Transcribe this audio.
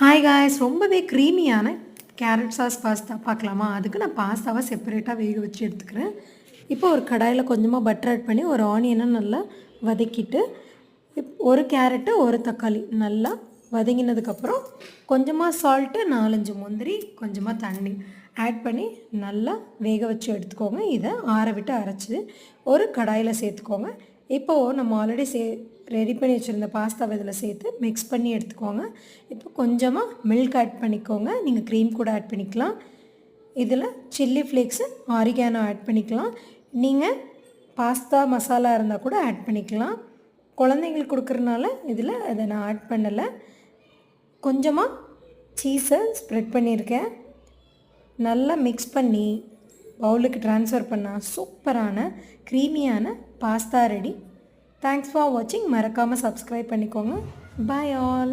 Hi guys, ரொம்பவே க்ரீமியான carrot sauce pasta பார்க்கலாமா? அதுக்கு நான் பாஸ்தாவை செப்பரேட்டாக வேக வச்சு எடுத்துக்கிறேன். இப்போ ஒரு கடாயில் கொஞ்சமாக பட்டர் ஆட் பண்ணி ஒரு ஆனியனை நல்லா வதக்கிட்டு, ஒரு கேரட்டு ஒரு தக்காளி நல்லா வதங்கினதுக்கப்புறம் கொஞ்சமாக சால்ட்டு, 4-5 முந்திரி, கொஞ்சமாக தண்ணி ஆட் பண்ணி நல்லா வேக வச்சு எடுத்துக்கோங்க. இதை ஆற விட்டு அரைச்சி ஒரு கடாயில் சேர்த்துக்கோங்க. இப்போது நம்ம ஆல்ரெடி ரெடி பண்ணி வச்சுருந்த பாஸ்தாவை இதில் சேர்த்து மிக்ஸ் பண்ணி எடுத்துக்கோங்க. இப்போ கொஞ்சமாக மில்க் ஆட் பண்ணிக்கோங்க. நீங்கள் க்ரீம் கூட ஆட் பண்ணிக்கலாம். இதில் சில்லி ஃப்ளேக்ஸு, ஆரிகானோ ஆட் பண்ணிக்கலாம். நீங்கள் பாஸ்தா மசாலா இருந்தால் கூட ஆட் பண்ணிக்கலாம். குழந்தைங்களுக்கு கொடுக்குறதுனால இதில் அதை நான் ஆட் பண்ணலை. கொஞ்சமாக சீஸை ஸ்ப்ரெட் பண்ணியிருக்கேன். நல்லா மிக்ஸ் பண்ணி பவுலுக்கு ட்ரான்ஸ்ஃபர் பண்ணால் சூப்பரான க்ரீமியான பாஸ்தா ரெடி. தேங்க்ஸ் ஃபார் வாட்சிங். மறக்காமல் சப்ஸ்கிரைப் பண்ணிக்கோங்க. Bye all.